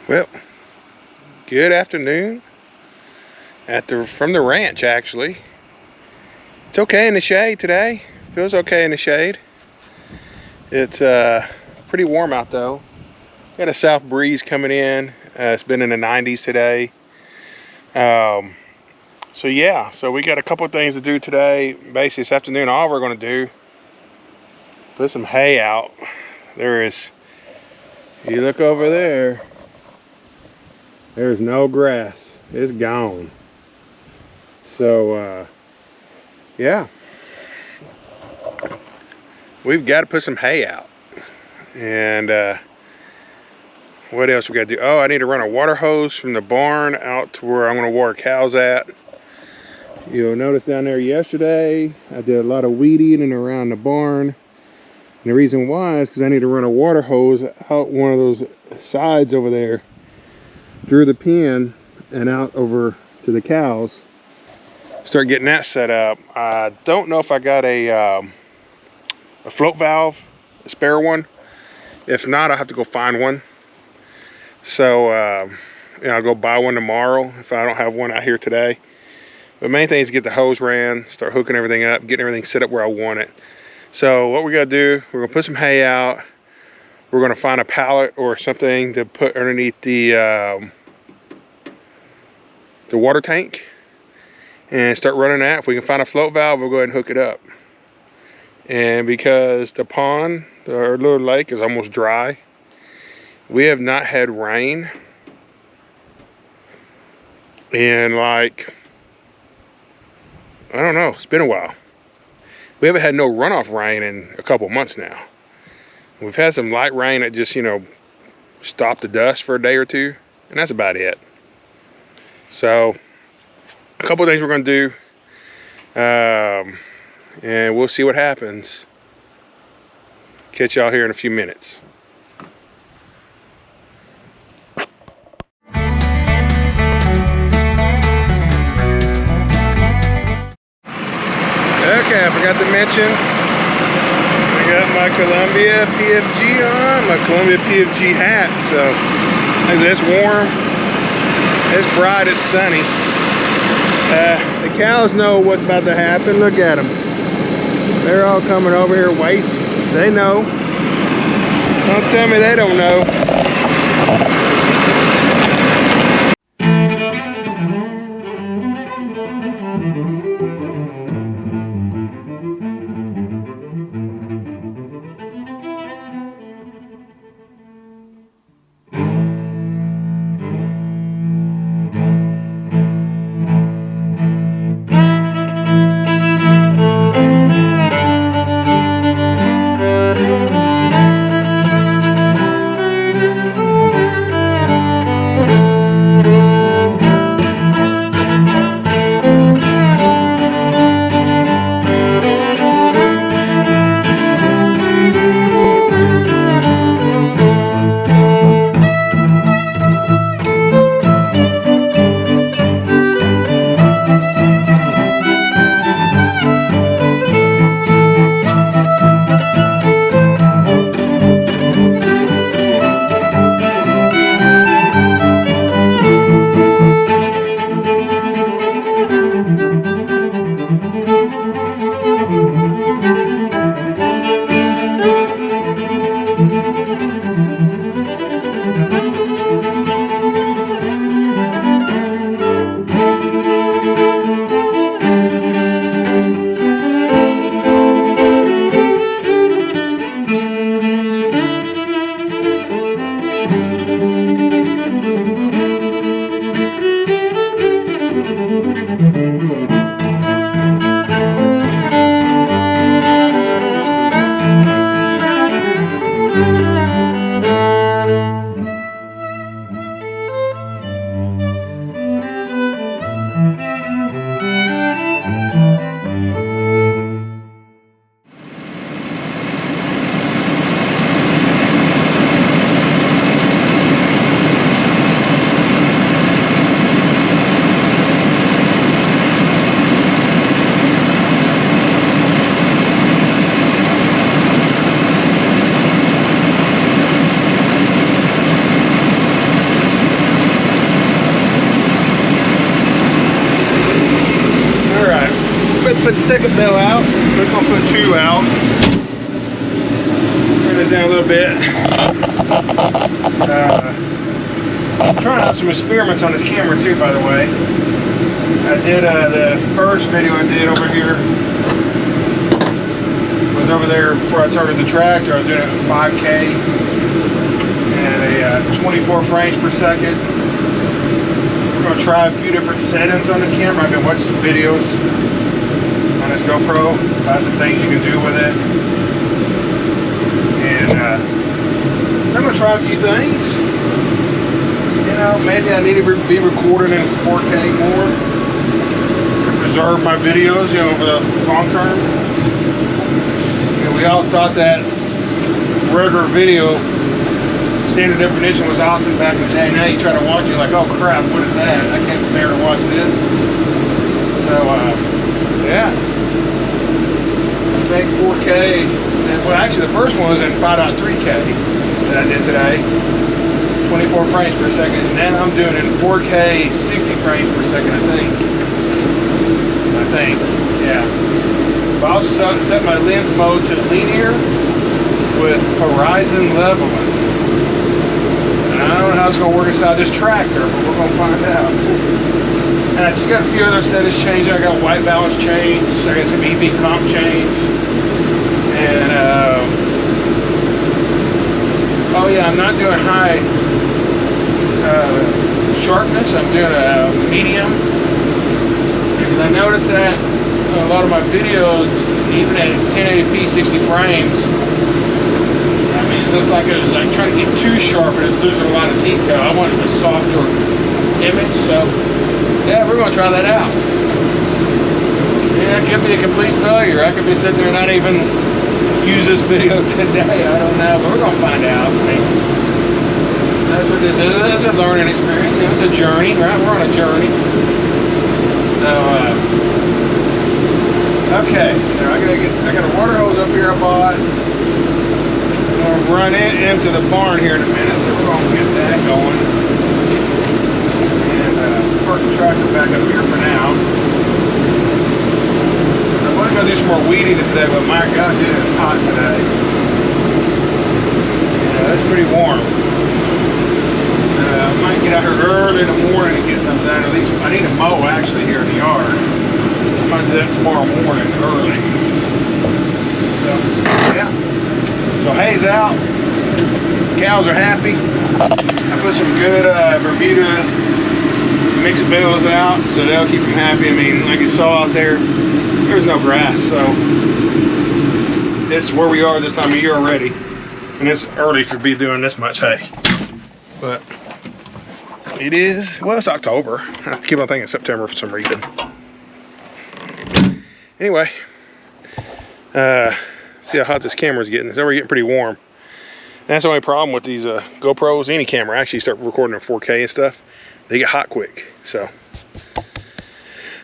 Well, good afternoon from the ranch. Actually, it's okay in the shade today. Feels okay in the shade. It's pretty warm out though. Got a south breeze coming in. It's been in the 90s today. So yeah, so we got a couple of things to do today. Basically this afternoon, all we're going to do, put some hay out. You look over there, there's no grass. It's gone. So yeah, we've got to put some hay out. And what else we got to do? Oh, I need to run a water hose from the barn out to where I'm going to water cows at. You'll notice down there yesterday, I did a lot of weed eating around the barn. And the reason why is because I need to run a water hose out one of those sides over there through the pen and out over to the cows. Start getting that set up. I don't know if I got a float valve, a spare one. If not, I'll have to go find one. So I'll go buy one tomorrow if I don't have one out here today. The main thing is get the hose ran, start hooking everything up, getting everything set up where I want it. So what we gotta do, we're gonna put some hay out. We're gonna find a pallet or something to put underneath the water tank and start running that. If we can find a float valve, we'll go ahead and hook it up. And because the pond, our little lake, is almost dry, we have not had rain in like, I don't know, it's been a while. We haven't had no runoff rain in a couple months now. We've had some light rain that just, stopped the dust for a day or two, and that's about it. So, a couple of things we're gonna do, and we'll see what happens. Catch y'all here in a few minutes. Okay, I forgot to mention, I got my Columbia PFG on, my Columbia PFG hat. So it's warm, it's bright, it's sunny. The cows know what's about to happen. Look at them. They're all coming over here waiting. They know. Don't tell me they don't know. second bell out. We're gonna put 2 out. Turn it down a little bit. I'm trying out some experiments on this camera too, by the way. I did the first video I did over here was over there before I started the tractor. I was doing it at 5K and a 24 frames per second. We're going to try a few different settings on this camera. I've been watching some videos on this GoPro about some things you can do with it. And I'm going to try a few things. You know, maybe I need to be recording in 4K more to preserve my videos, you know, over the long term. You know, we all thought that regular video standard definition was awesome back in the day. Now you try to watch it, like, oh crap, what is that? I can't bear to watch this. So, yeah. I think 4K, well, actually the first one was in 5.3K that I did today. 24 frames per second, and then I'm doing it in 4K 60 frames per second, I think, yeah. I also set my lens mode to linear with horizon leveling. And I don't know how it's going to work inside this tractor, but we're going to find out. And I just got a few other settings changed. I got white balance change, I got some EV comp change, and oh yeah, I'm not doing high sharpness. I'm doing a medium, because I noticed that a lot of my videos, even at 1080p 60 frames, I mean, it looks like it was like trying to get too sharp and it's losing a lot of detail. I wanted a softer image, so yeah, we're going to try that out. Yeah, it could be a complete failure. I could be sitting there and not even use this video today. I don't know, but we're going to find out. I mean, that's what this is. It's a learning experience. It's a journey, right? We're on a journey. So, okay. So I got a water hose up here I bought. I'm gonna run it into the barn here in a minute, so we're gonna get that going. And park the tractor back up here for now. I'm gonna do some more weeding today, but my gosh, it is hot today. Yeah, it's pretty warm. I might get out here early in the morning and get something done. At least I need to mow actually here in the yard. I might do that tomorrow morning early. So yeah. So hay's out. Cows are happy. I put some good Bermuda mixed bills out, so they'll keep them happy. I mean, like you saw out there, there's no grass, so it's where we are this time of year already. And it's early for be doing this much hay. But it is, well, it's October. I keep on thinking September for some reason. Anyway, see how hot this camera's getting. It's already getting pretty warm. And that's the only problem with these GoPros, any camera. Actually start recording in 4K and stuff, they get hot quick. So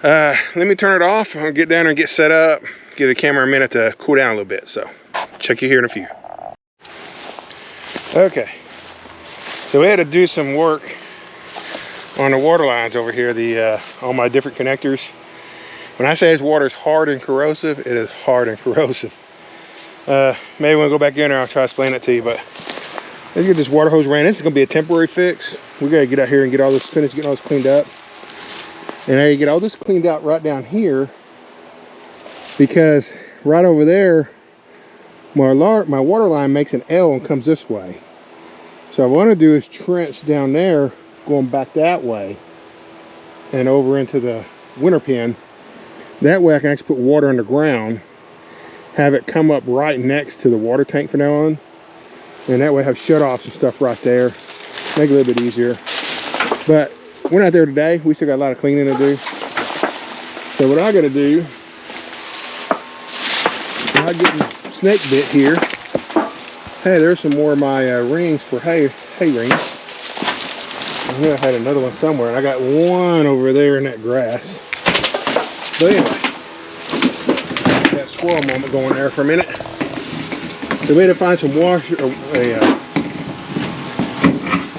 let me turn it off. I'll get down there and get set up, give the camera a minute to cool down a little bit. So check you here in a few. Okay, so we had to do some work on the water lines over here, all my different connectors. When I say this water is hard and corrosive, it is hard and corrosive. Maybe when we go back in there, I'll try to explain it to you, but let's get this water hose ran. This is gonna be a temporary fix. We gotta get out here and get all this finished, getting all this cleaned up. And I get all this cleaned out right down here, because right over there, my water line makes an L and comes this way. So what I want to do is trench down there, going back that way, and over into the winter pen. That way I can actually put water underground, have it come up right next to the water tank from now on, and that way I have shutoffs and stuff right there. Make it a little bit easier. But we're not there today. We still got a lot of cleaning to do. So what I got to do, I'm getting snake bit here. Hey, there's some more of my rings for hay rings. I knew I had another one somewhere, and I got one over there in that grass. But anyway, that squirrel moment going there for a minute. So we had to find some washer, a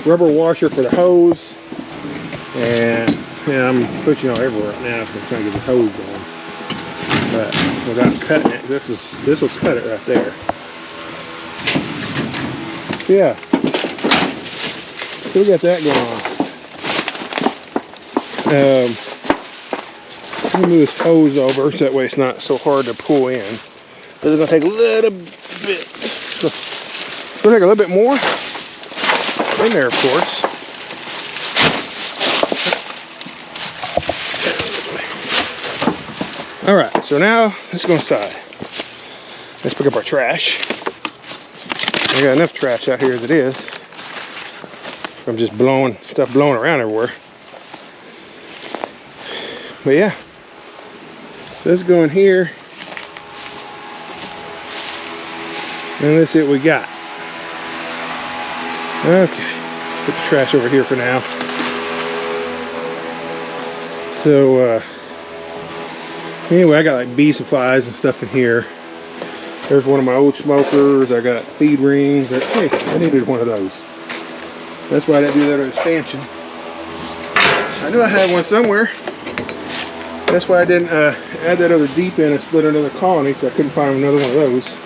rubber washer for the hose. And yeah, I'm pushing all everywhere right now, so I'm trying to get the hose going. but without cutting it, this will cut it right there. Yeah, so we got that going on. Let me move this hose over so that way it's not so hard to pull in. It's gonna take a little bit. It's gonna take a little bit more in there, of course. All right, so now let's go inside. Let's pick up our trash. I got enough trash out here as it is from just stuff blowing around everywhere. But yeah, so let's go in here and let's see what we got. Okay, put the trash over here for now. So anyway, I got like bee supplies and stuff in here. There's one of my old smokers. I got feed rings. Hey, I needed one of those. That's why I didn't do that other expansion. I knew I had one somewhere. That's why I didn't add that other deep in and split another colony, because I couldn't find another one of those.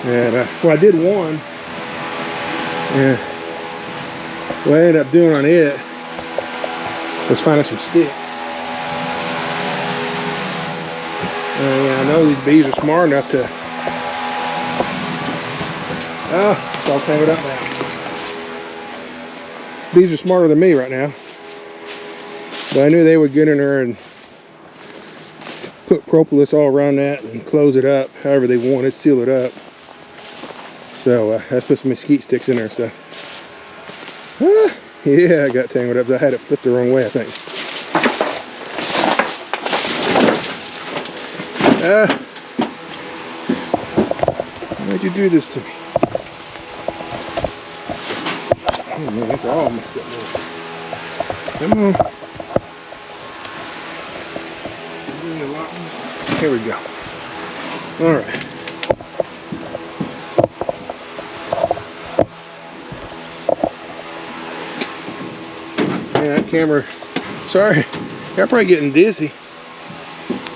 And well, I did one. And what I ended up doing on it was finding some sticks. Yeah, I know these bees are smart enough to. Oh, it's all tangled up now. Bees are smarter than me right now. But I knew they would get in there and put propolis all around that and close it up however they wanted, seal it up. So I put some mesquite sticks in there and stuff. Yeah, I got tangled up. I had it flipped the wrong way, I think. Why'd you do this to me? Oh man, they're all messed up now. Come on. Here we go. Alright. Yeah, that camera. Sorry. You're probably getting dizzy.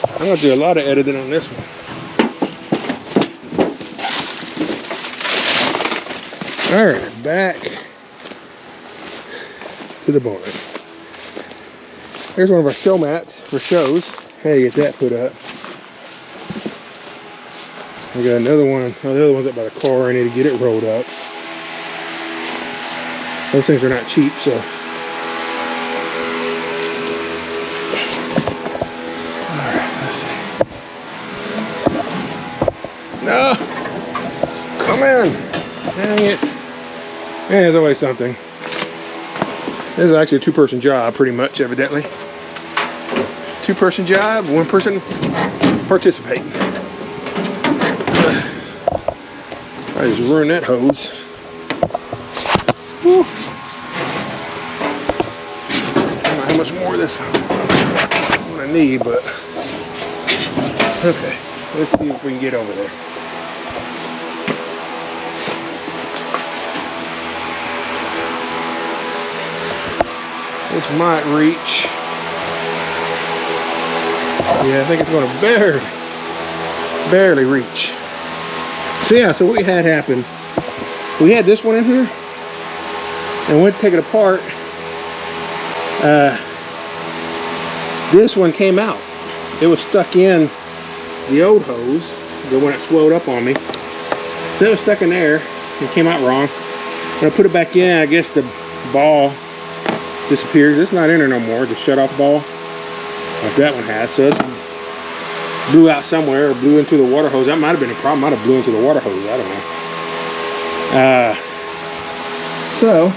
I'm going to do a lot of editing on this one. Alright, back to the barn. Here's one of our show mats for shows. How do you get that put up? I got another one. Oh, the other one's up by the car. I need to get it rolled up. Those things are not cheap, so. Alright, let's see. No! Come in! Dang it. And there's always something. This is actually a two-person job, pretty much, evidently. Two-person job, one person participating. I just ruined that hose. Woo. I don't know how much more of this I'm gonna need, but okay. Let's see if we can get over there. This might reach. Yeah, I think it's going to barely reach. So yeah, so what we had happen, we had this one in here, and went to take it apart. This one came out. It was stuck in the old hose, the one that swelled up on me. So it was stuck in there. It came out wrong. When I put it back in, I guess the ball disappears. It's not in there no more, the shut-off ball, like that one has. So it's blew out somewhere, or blew into the water hose. That might have been a problem. Might have blew into the water hose. I don't know. So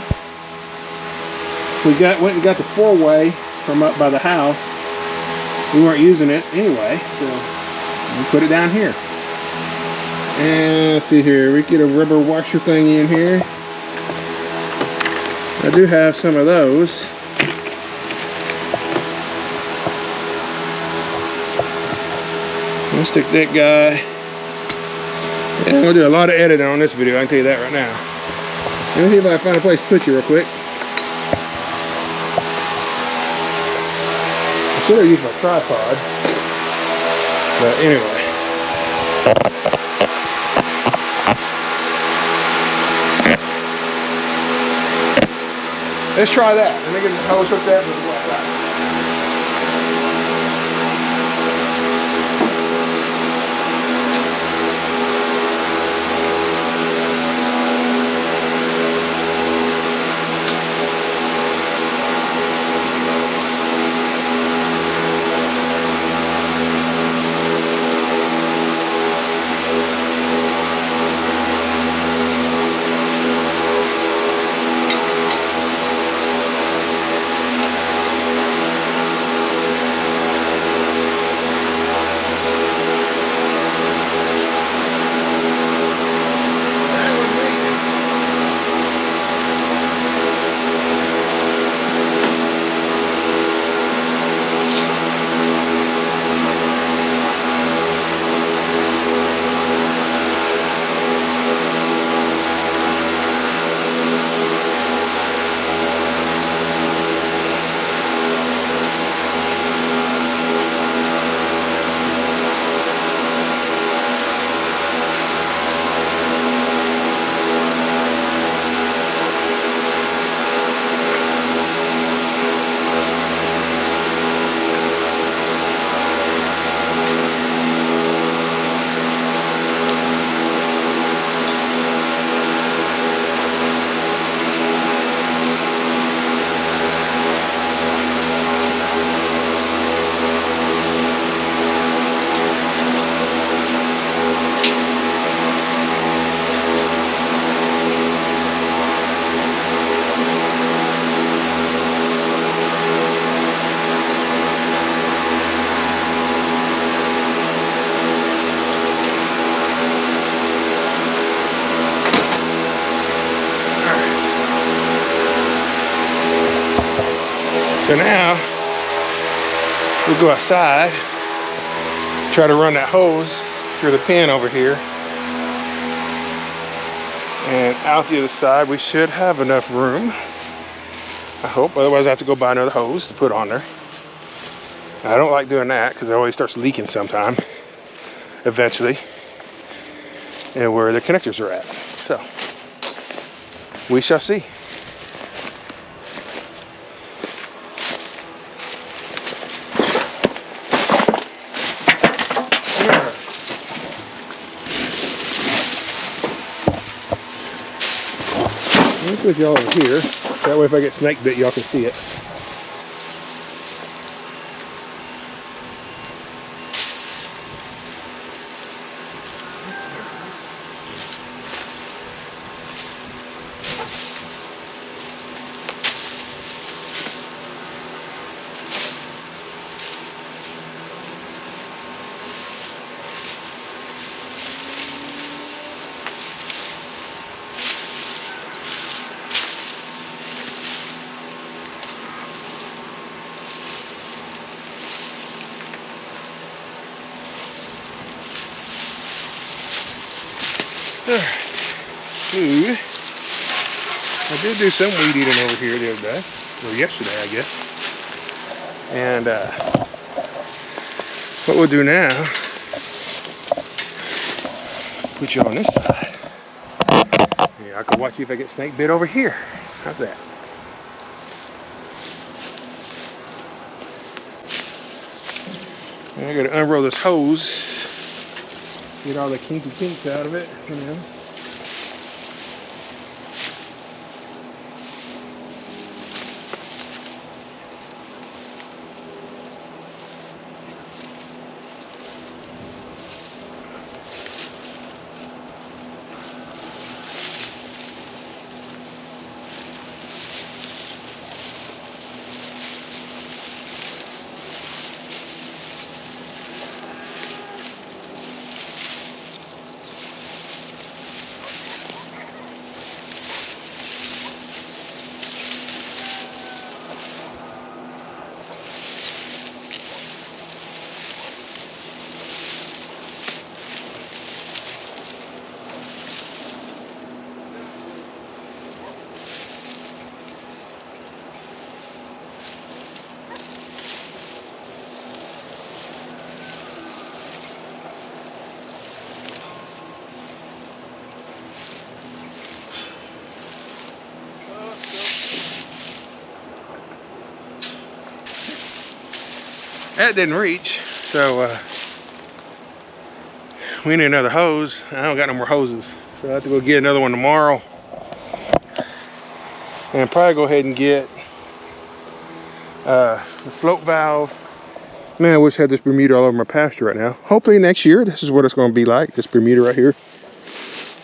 we went and got the 4-way from up by the house. We weren't using it anyway, so we put it down here. And let's see here. We get a rubber washer thing in here. I do have some of those. I'll stick that guy. Yeah, I'm gonna do a lot of editing on this video, I can tell you that right now. Let me see if I can find a place to put you real quick. I should have used my tripod. But anyway. Let's try that. Let me get the hose hooked up and we'll go outside. So now we'll go outside, try to run that hose through the pin over here, and out the other side we should have enough room, I hope. Otherwise I have to go buy another hose to put on there. I don't like doing that because it always starts leaking sometime eventually, and where the connectors are at. So we shall see. Let me put y'all over here. That way if I get snake bit, y'all can see it. Alright, so I did do some weed eating over here the other day, or yesterday I guess. And what we'll do now, put you on this side. Yeah, I can watch you if I get snake bit over here. How's that? And I gotta unroll this hose. Get all the kinky kinks out of it, you know. that didn't reach, so we need another hose. I don't got no more hoses, so I have to go get another one tomorrow. And probably go ahead and get the float valve. Man, I wish I had this Bermuda all over my pasture right now. Hopefully next year, this is what it's going to be like, this Bermuda right here.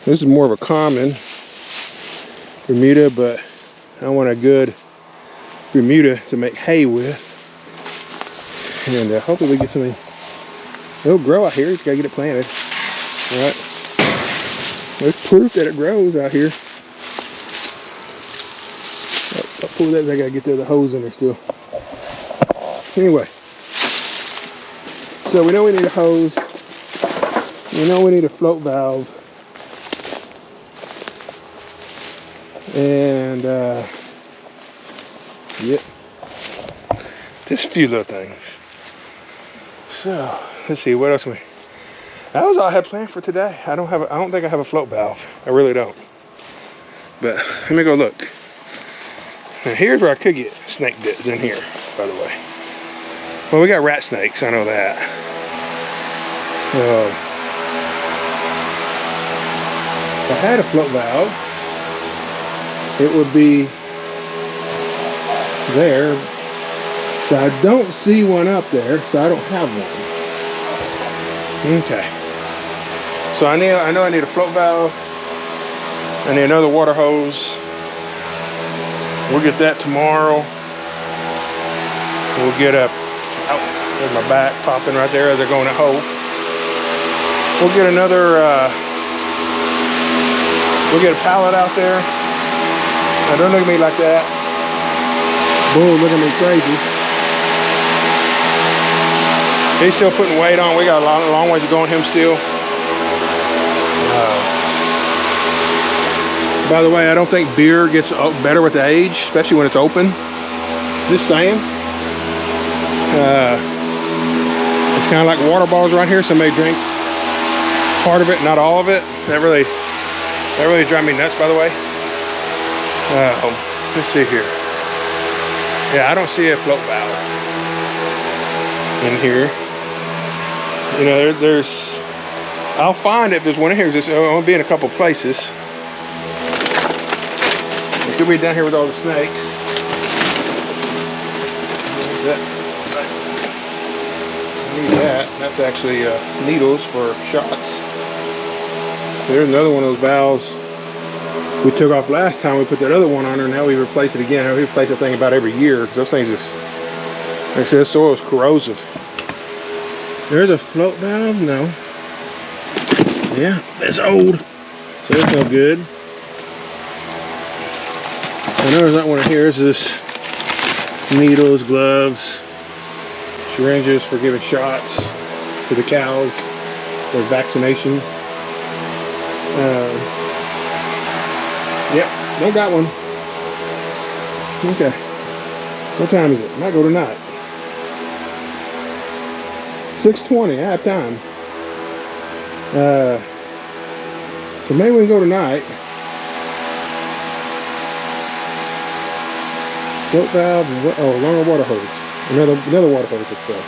This is more of a common Bermuda, but I want a good Bermuda to make hay with. And hopefully we get something. It'll grow out here, you just got to get it planted. All right. There's proof that it grows out here. I'll pull that, I got to get the hose in there still. Anyway. So we know we need a hose. We know we need a float valve. And yep. Just a few little things. So let's see what else that was all I had planned for today. I don't think I have a float valve. I really don't. But let me go look. Now here's where I could get snake bits in here, by the way. Well, we got rat snakes, I know that. If I had a float valve, it would be there. So I don't see one up there, so I don't have one. Okay. So I know I need a float valve. I need another water hose. We'll get that tomorrow. We'll get there's my back popping right there as they're going to hoe. We'll get another, we'll get a pallet out there. Now don't look at me like that. Bull looking at me crazy. He's still putting weight on. We got a long way to go on him still. By the way, I don't think beer gets better with the age, especially when it's open. Just saying. It's kind of like water bottles right here. Somebody drinks part of it, not all of it. That really drives me nuts, by the way. Let's see here. Yeah, I don't see a float valve in here. You know, there's. I'll find if there's one in here. It's only be in a couple places. It could be down here with all the snakes. Need that. That's actually needles for shots. There's another one of those valves we took off last time. We put that other one on there. Now we replace it again. We replace that thing about every year because those things just, like I said, soil is corrosive. There's a float valve. No. Yeah, it's old, so it's no good. I know there's not one in here. This is needles, gloves, syringes for giving shots to the cows for vaccinations. Yep, don't got one. Okay. What time is it? Might go tonight. 6:20. I have time. So maybe we can go tonight. Float valve and longer water hose. Another water hose itself.